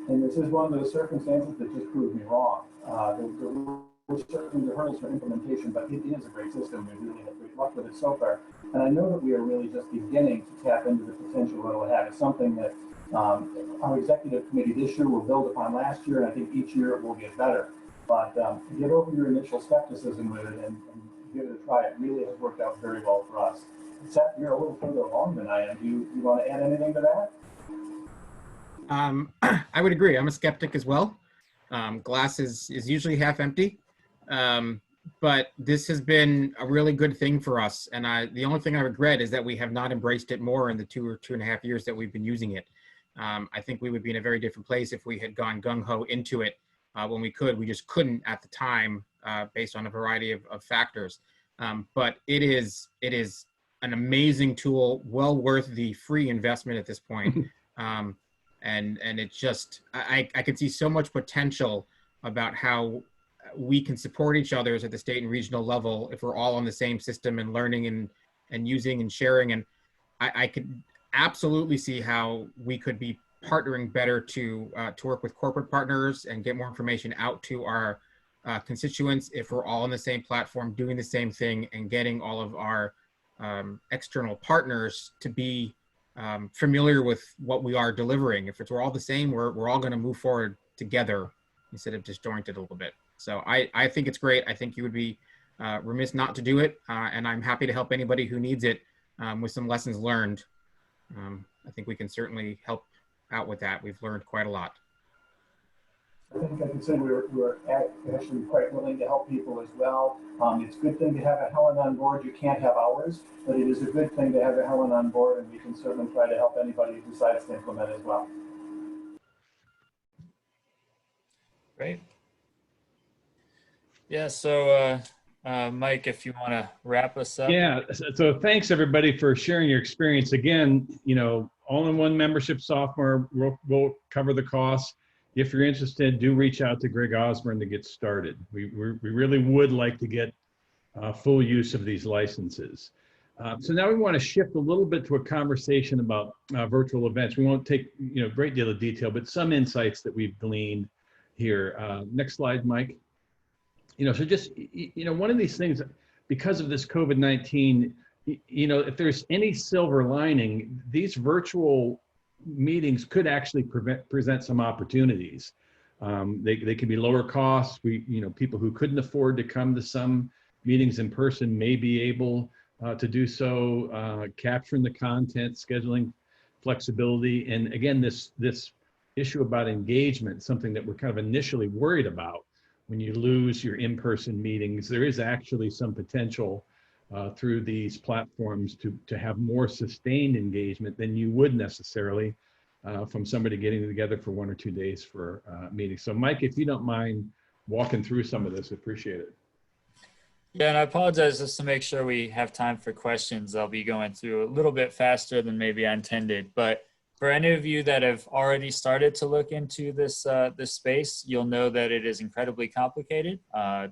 And this is one of those circumstances that just proved me wrong. There were certainly the hurdles for implementation, but it is a great system. We really had great luck with it so far. And I know that we are really just beginning to tap into the potential that it'll have. It's something that our executive committee this year will build upon last year, and I think each year it will get better. But to get over your initial skepticism with it and give it a try, it really has worked out very well for us. Seth, you're a little further along than I am. Do you want to add anything to that? I would agree. I'm a skeptic as well. Glass is usually half empty, but this has been a really good thing for us. And the only thing I regret is that we have not embraced it more in the 2 or 2.5 years that we've been using it. I think we would be in a very different place if we had gone gung-ho into it when we could. We just couldn't at the time based on a variety of factors. But it is an amazing tool, well worth the free investment at this point. And it just, I can see so much potential about how we can support each other at the state and regional level if we're all on the same system and learning and using and sharing. And I could absolutely see how we could be partnering better to work with corporate partners and get more information out to our constituents if we're all on the same platform, doing the same thing, and getting all of our external partners to be familiar with what we are delivering. If we're all the same, we're all going to move forward together instead of disjointed a little bit. So I think it's great. I think you would be remiss not to do it. And I'm happy to help anybody who needs it with some lessons learned. I think we can certainly help out with that. We've learned quite a lot. I think I can say we're actually quite willing to help people as well. It's a good thing to have a Helen on board. You can't have ours, but it is a good thing to have a Helen on board, and we can certainly try to help anybody who decides to implement as well. Great. Yeah, so Mike, if you want to wrap us up. Yeah, so thanks everybody for sharing your experience. Again, all-in-one membership software will cover the costs. If you're interested, do reach out to Greg Osborne to get started. We really would like to get full use of these licenses. So now we want to shift a little bit to a conversation about virtual events. We won't take a great deal of detail, but some insights that we've gleaned here. Next slide, Mike. So just, one of these things, because of this COVID-19, if there's any silver lining, these virtual meetings could actually present some opportunities. They can be lower costs. People who couldn't afford to come to some meetings in person may be able to do so, capturing the content, scheduling flexibility. And again, this issue about engagement, something that we're kind of initially worried about. When you lose your in-person meetings, there is actually some potential through these platforms to have more sustained engagement than you would necessarily from somebody getting together for 1 or 2 days for a meeting. So Mike, if you don't mind walking through some of this, appreciate it. Yeah, and I apologize, just to make sure we have time for questions. I'll be going through a little bit faster than maybe I intended, but for any of you that have already started to look into this space, you'll know that it is incredibly complicated.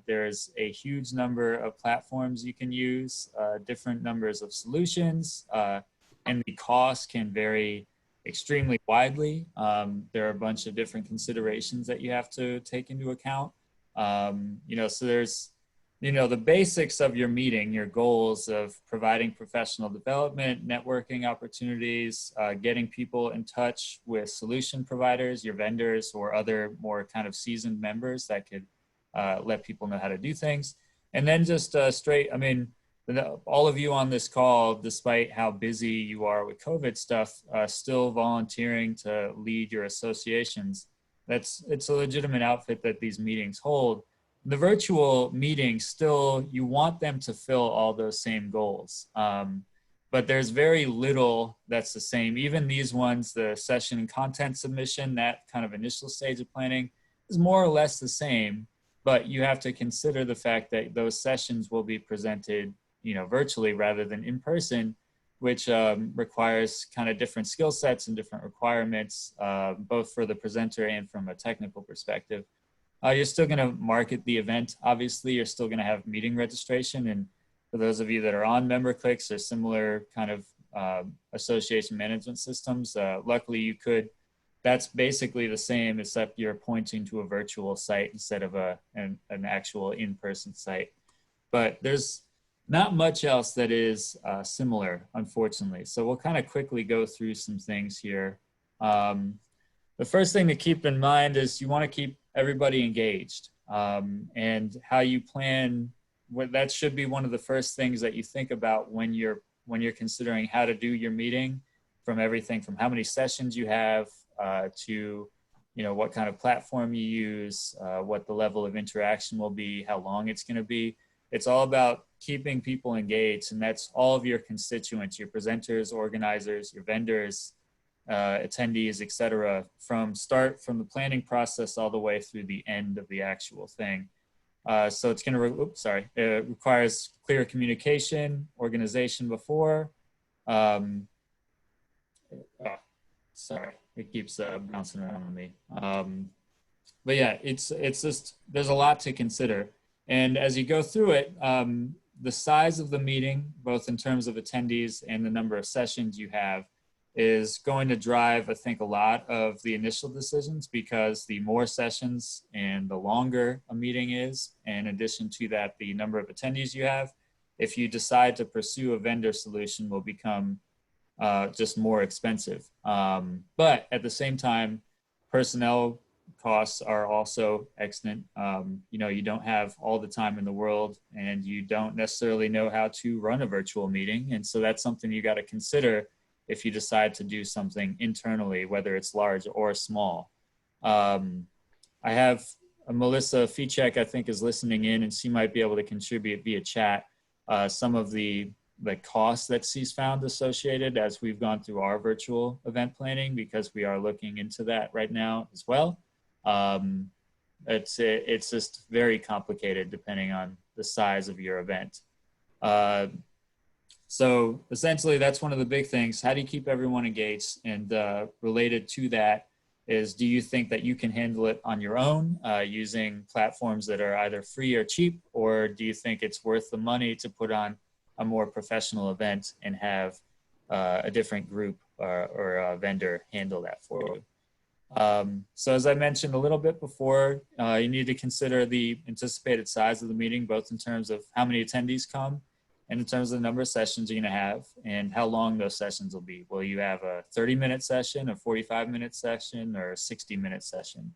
There's a huge number of platforms you can use, different numbers of solutions, and the cost can vary extremely widely. There are a bunch of different considerations that you have to take into account. So there's the basics of your meeting, your goals of providing professional development, networking opportunities, getting people in touch with solution providers, your vendors, or other more kind of seasoned members that could let people know how to do things. And then just all of you on this call, despite how busy you are with COVID stuff, still volunteering to lead your associations. It's a legitimate outfit that these meetings hold. The virtual meetings still, you want them to fill all those same goals. But there's very little that's the same. Even these ones, the session and content submission, that kind of initial stage of planning is more or less the same, but you have to consider the fact that those sessions will be presented, virtually rather than in person. which requires kind of different skill sets and different requirements, both for the presenter and from a technical perspective. You're still going to market the event. Obviously, you're still going to have meeting registration. And for those of you that are on Memberclicks or similar kind of association management systems, luckily you could. That's basically the same, except you're pointing to a virtual site instead of an actual in-person site. But there's not much else that is similar, unfortunately. So we'll kind of quickly go through some things here. The first thing to keep in mind is you want to keep everybody engaged, and how you plan. That should be one of the first things that you think about when you're considering how to do your meeting, from everything from how many sessions you have to what kind of platform you use, what the level of interaction will be, how long it's going to be. It's all about keeping people engaged, and that's all of your constituents, your presenters, organizers, your vendors, attendees, etc. From the planning process all the way through the end of the actual thing. So it's going to, it requires clear communication, organization before. It keeps bouncing around on me. But yeah, it's just, there's a lot to consider. And as you go through it, the size of the meeting, both in terms of attendees and the number of sessions you have, is going to drive, I think, a lot of the initial decisions, because the more sessions and the longer a meeting is, in addition to that, the number of attendees you have, if you decide to pursue a vendor solution, will become just more expensive. But at the same time, personnel costs are also excellent. You don't have all the time in the world, and you don't necessarily know how to run a virtual meeting. And so that's something you got to consider if you decide to do something internally, whether it's large or small. I have Melissa Fichek, I think, is listening in, and she might be able to contribute via chat some of the costs that she's found associated as we've gone through our virtual event planning, because we are looking into that right now as well. It's just very complicated depending on the size of your event. So essentially, that's one of the big things. How do you keep everyone engaged? And related to that is, do you think that you can handle it on your own using platforms that are either free or cheap? Or do you think it's worth the money to put on a more professional event and have a different group or a vendor handle that for you? So as I mentioned a little bit before, you need to consider the anticipated size of the meeting, both in terms of how many attendees come and in terms of the number of sessions you're going to have and how long those sessions will be. Will you have a 30-minute session, a 45-minute session, or a 60-minute session?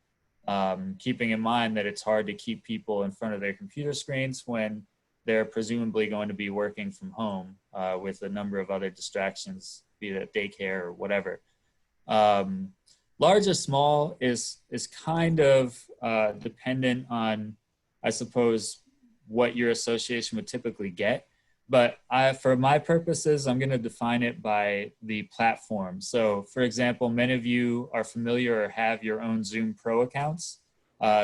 Keeping in mind that it's hard to keep people in front of their computer screens when they're presumably going to be working from home with a number of other distractions, be it daycare or whatever. Large or small is kind of dependent on, I suppose, what your association would typically get. But for my purposes, I'm going to define it by the platform. So, for example, many of you are familiar or have your own Zoom Pro accounts.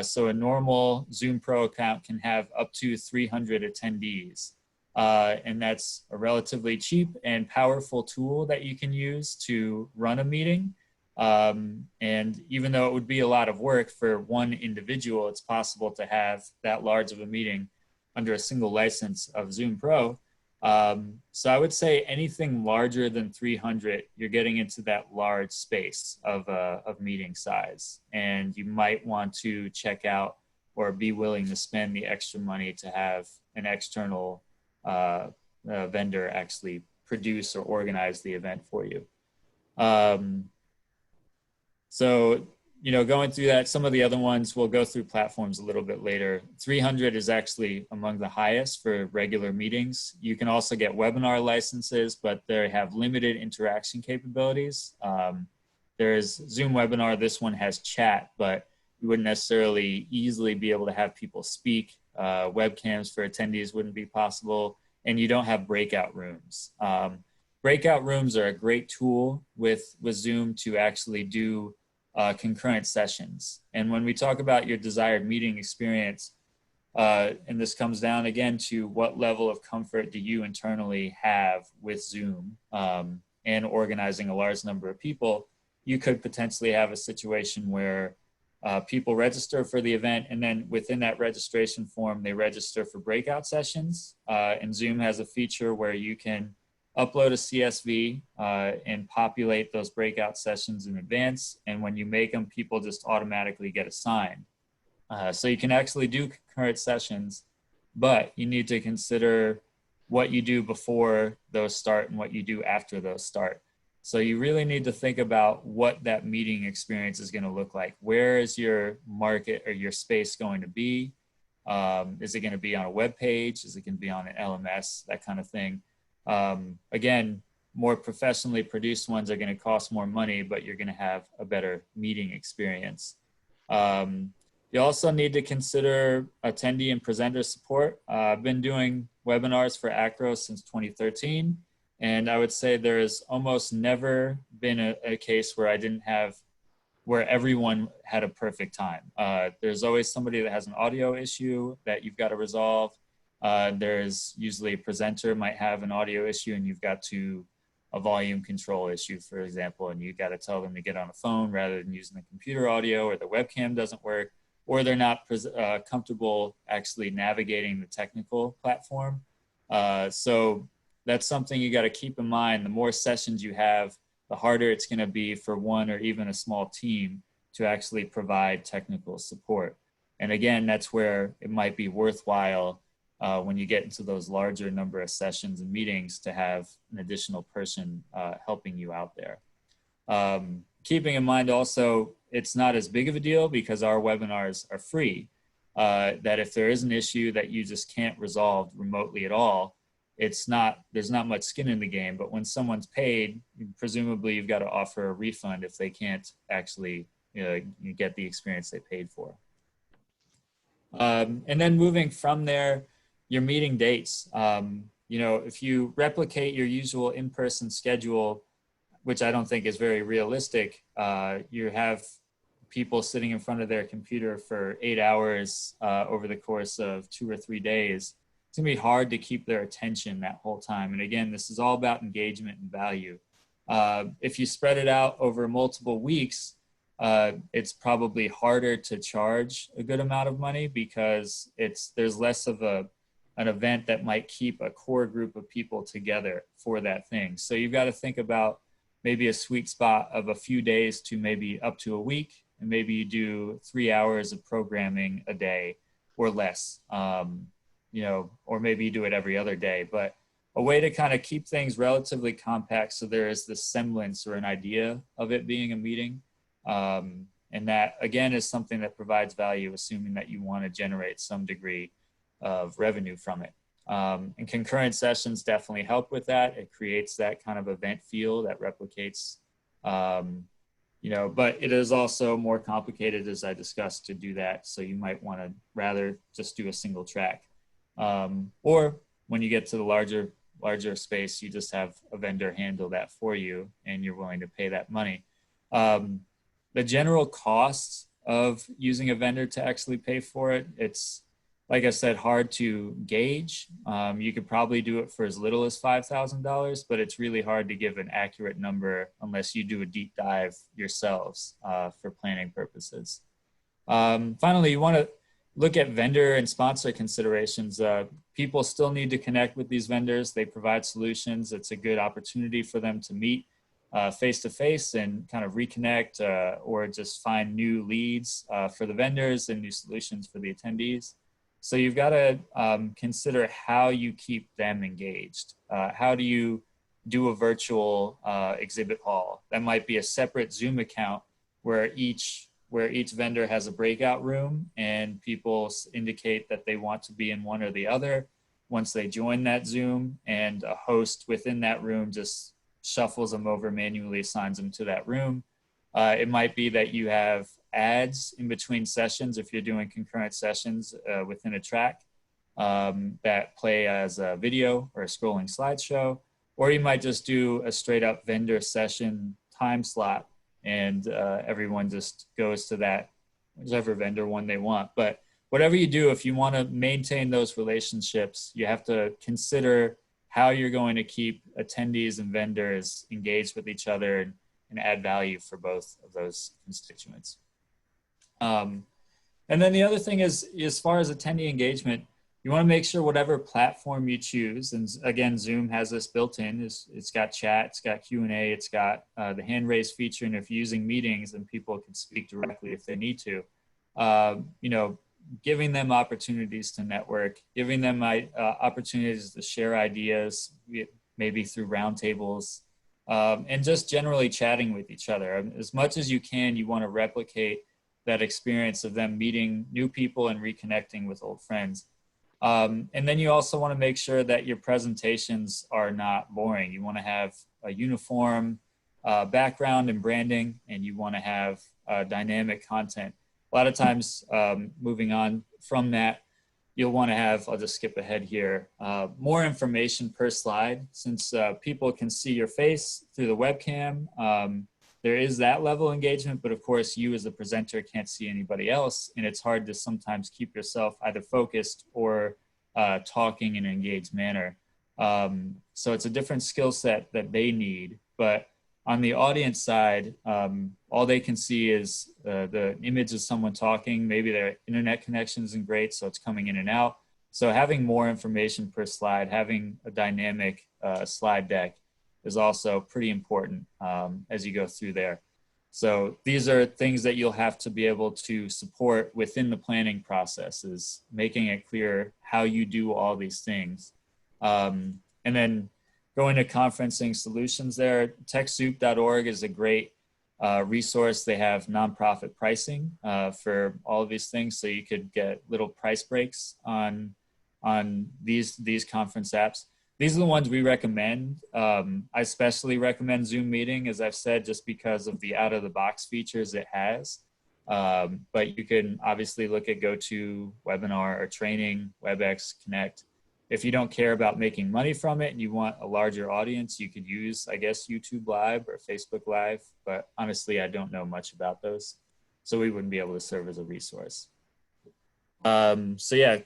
So a normal Zoom Pro account can have up to 300 attendees. And that's a relatively cheap and powerful tool that you can use to run a meeting. And even though it would be a lot of work for one individual, it's possible to have that large of a meeting under a single license of Zoom Pro. So I would say anything larger than 300, you're getting into that large space of meeting size. And you might want to check out or be willing to spend the extra money to have an external vendor actually produce or organize the event for you. So, going through that, some of the other ones, we'll go through platforms a little bit later. 300 is actually among the highest for regular meetings. You can also get webinar licenses, but they have limited interaction capabilities. There's Zoom Webinar. This one has chat, but you wouldn't necessarily easily be able to have people speak. Webcams for attendees wouldn't be possible, and you don't have breakout rooms. Breakout rooms are a great tool with Zoom to actually do concurrent sessions. And when we talk about your desired meeting experience, And this comes down again to what level of comfort do you internally have with Zoom and organizing a large number of people. You could potentially have a situation where people register for the event, and then within that registration form, they register for breakout sessions. And Zoom has a feature where you can upload a CSV and populate those breakout sessions in advance. And when you make them, people just automatically get assigned. So you can actually do concurrent sessions, but you need to consider what you do before those start and what you do after those start. So you really need to think about what that meeting experience is going to look like. Where is your market or your space going to be? Is it going to be on a web page? Is it going to be on an LMS? That kind of thing. Again, more professionally produced ones are going to cost more money, but you're going to have a better meeting experience. You also need to consider attendee and presenter support. I've been doing webinars for ACRAO since 2013, and I would say there has almost never been a case where where everyone had a perfect time. There's always somebody that has an audio issue that you've got to resolve. There's usually a presenter might have an audio issue and you've got a volume control issue, for example, and you got to tell them to get on a phone rather than using the computer audio, or the webcam doesn't work, or they're not comfortable actually navigating the technical platform. So that's something you got to keep in mind. The more sessions you have, the harder it's going to be for one or even a small team to actually provide technical support. And again, that's where it might be worthwhile when you get into those larger number of sessions and meetings to have an additional person helping you out there. Keeping in mind also, it's not as big of a deal because our webinars are free, that if there is an issue that you just can't resolve remotely at all, there's not much skin in the game. But when someone's paid, presumably you've got to offer a refund if they can't actually you get the experience they paid for. And then moving from there, your meeting dates. If you replicate your usual in-person schedule, which I don't think is very realistic, you have people sitting in front of their computer for 8 hours over the course of 2 or 3 days. It's gonna be hard to keep their attention that whole time. And again, this is all about engagement and value. If you spread it out over multiple weeks, it's probably harder to charge a good amount of money because there's less of an event that might keep a core group of people together for that thing. So you've got to think about maybe a sweet spot of a few days to maybe up to a week, and maybe you do 3 hours of programming a day or less, or maybe you do it every other day. But a way to kind of keep things relatively compact so there is this semblance or an idea of it being a meeting. And that, again, is something that provides value, assuming that you want to generate some degree of revenue from it. And concurrent sessions definitely help with that. It creates that kind of event feel that replicates, but it is also more complicated, as I discussed, to do that. So you might want to rather just do a single track. Or when you get to the larger space, you just have a vendor handle that for you and you're willing to pay that money. The general cost of using a vendor to actually pay for it, it's, like I said, hard to gauge. You could probably do it for as little as $5,000, but it's really hard to give an accurate number unless you do a deep dive yourselves for planning purposes. Finally, you want to look at vendor and sponsor considerations. People still need to connect with these vendors. They provide solutions. It's a good opportunity for them to meet face-to-face and kind of reconnect or just find new leads for the vendors and new solutions for the attendees. So you've got to consider how you keep them engaged. How do you do a virtual exhibit hall? That might be a separate Zoom account where each vendor has a breakout room and people indicate that they want to be in one or the other once they join that Zoom, and a host within that room just shuffles them over, manually assigns them to that room. It might be that you have ads in between sessions if you're doing concurrent sessions within a track that play as a video or a scrolling slideshow, or you might just do a straight up vendor session time slot and everyone just goes to that, whichever vendor one they want. But whatever you do, if you want to maintain those relationships, you have to consider how you're going to keep attendees and vendors engaged with each other and add value for both of those constituents. And then the other thing is, as far as attendee engagement, you want to make sure whatever platform you choose, and again, Zoom has this built in, it's got chat, it's got Q&A, it's got the hand raise feature, and if you're using meetings, then people can speak directly if they need to. You know, giving them opportunities to network, giving them opportunities to share ideas, maybe through roundtables, and just generally chatting with each other. As much as you can, you want to replicate that experience of them meeting new people and reconnecting with old friends. And then you also want to make sure that your presentations are not boring. You want to have a uniform background and branding, and you want to have dynamic content. A lot of times, moving on from that, you'll want to have, I'll just skip ahead here, more information per slide. Since people can see your face through the webcam, there is that level of engagement, but of course you as a presenter can't see anybody else, and it's hard to sometimes keep yourself either focused or talking in an engaged manner. So it's a different skill set that they need, but on the audience side, all they can see is the image of someone talking. Maybe their internet connection isn't great, so it's coming in and out. So having more information per slide, having a dynamic slide deck is also pretty important as you go through there. So these are things that you'll have to be able to support within the planning process, is making it clear how you do all these things. And then going to conferencing solutions there, TechSoup.org is a great resource. They have nonprofit pricing for all of these things. So you could get little price breaks on these conference apps. These are the ones we recommend. I especially recommend Zoom Meeting, as I've said, just because of the out-of-the-box features it has. But you can obviously look at GoToWebinar or Training, WebEx, Connect. If you don't care about making money from it and you want a larger audience, you could use, I guess, YouTube Live or Facebook Live. But honestly, I don't know much about those, so we wouldn't be able to serve as a resource. So yeah.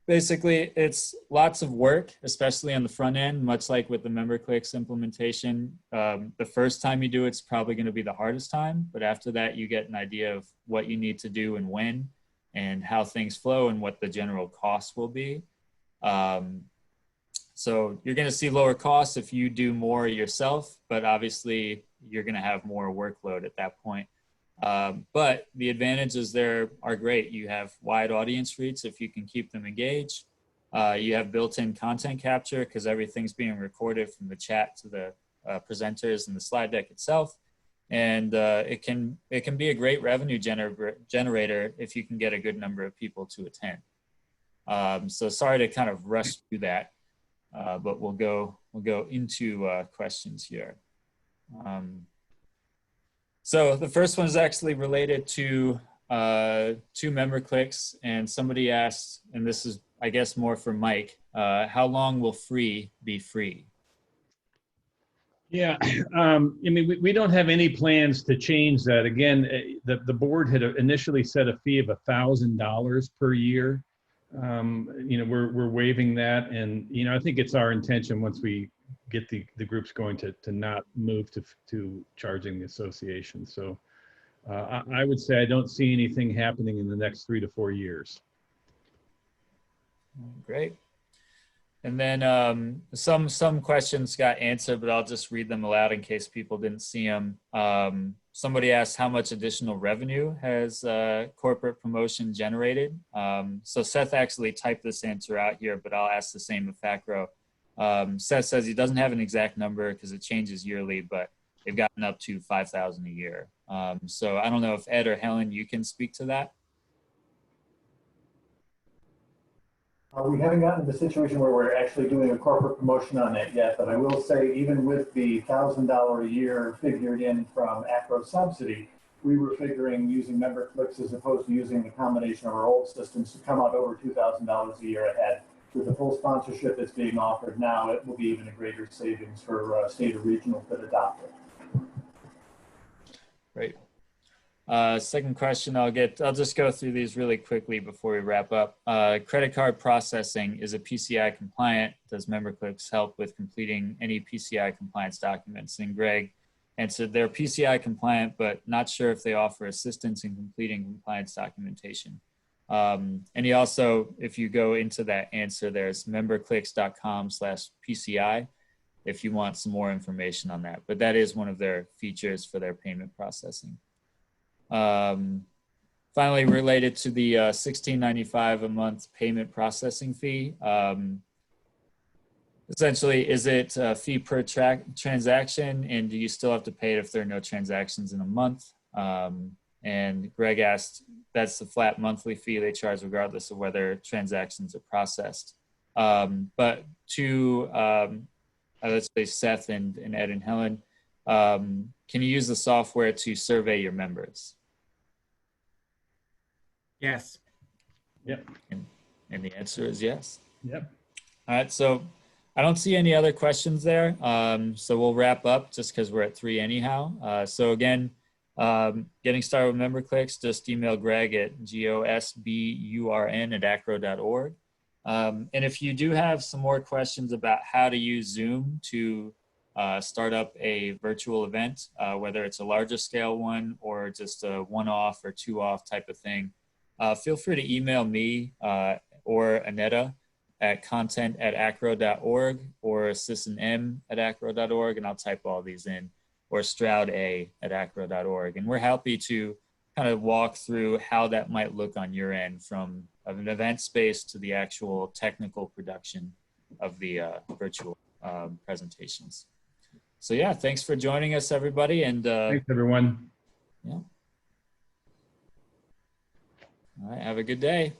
Basically, it's lots of work, especially on the front end, much like with the Memberclicks implementation. The first time you do it's probably going to be the hardest time, but after that, you get an idea of what you need to do and when, and how things flow and what the general cost will be. So you're going to see lower costs if you do more yourself, but obviously you're going to have more workload at that point. But the advantages there are great. You have wide audience reach if you can keep them engaged. You have built-in content capture because everything's being recorded from the chat to the presenters and the slide deck itself. And it can be a great revenue generator if you can get a good number of people to attend. So sorry to kind of rush through that, but we'll go into questions here. So the first one is actually related to Memberclicks, and somebody asked, and this is, I guess, more for Mike, how long will free be free? Yeah, I mean, we don't have any plans to change that. Again, the board had initially set a fee of $1,000 per year. You know, we're waiving that, and you know, I think it's our intention once we get the groups going to not move to charging the association. So I would say I don't see anything happening in the next 3 to 4 years. Great. And then some questions got answered, but I'll just read them aloud in case people didn't see them. Somebody asked how much additional revenue has corporate promotion generated. So Seth actually typed this answer out here, but I'll ask the same of AACRAO. Seth says he doesn't have an exact number because it changes yearly, but they've gotten up to 5,000 a year. So I don't know if Ed or Helen, you can speak to that. We haven't gotten to the situation where we're actually doing a corporate promotion on that yet, but I will say even with the $1,000 a year figured in from ACRAO subsidy, we were figuring using Memberclicks as opposed to using the combination of our old systems to come out over $2,000 a year ahead. With the full sponsorship that's being offered now, it will be even a greater savings for state or regionals that adopt it. Great. Second question, I'll just go through these really quickly before we wrap up. Credit card processing is a PCI compliant. Does Memberclicks help with completing any PCI compliance documents? And Greg answered they're PCI compliant, but not sure if they offer assistance in completing compliance documentation. And he also, if you go into that answer, there's memberclicks.com/PCI if you want some more information on that. But that is one of their features for their payment processing. Finally, related to the $16.95 a month payment processing fee, essentially, is it a fee per transaction, and do you still have to pay it if there are no transactions in a month? And Greg asked, that's the flat monthly fee they charge regardless of whether transactions are processed. But to, let's say, Seth and Ed and Helen, can you use the software to survey your members? Yes. Yep. And the answer is yes. Yep. All right, so I don't see any other questions there. So we'll wrap up just because we're at 3 anyhow. So again, getting started with Memberclicks, just email Greg at gosburn@acro.org. And if you do have some more questions about how to use Zoom to start up a virtual event, whether it's a larger scale one or just a one-off or two-off type of thing, feel free to email me or Aneta at content@acro.org or assistantm@acro.org, and I'll type all these in, or stroud@acro.org. And we're happy to kind of walk through how that might look on your end, from an event space to the actual technical production of the virtual presentations. So yeah, thanks for joining us, everybody. And Thanks, everyone. yeah. All right, have a good day.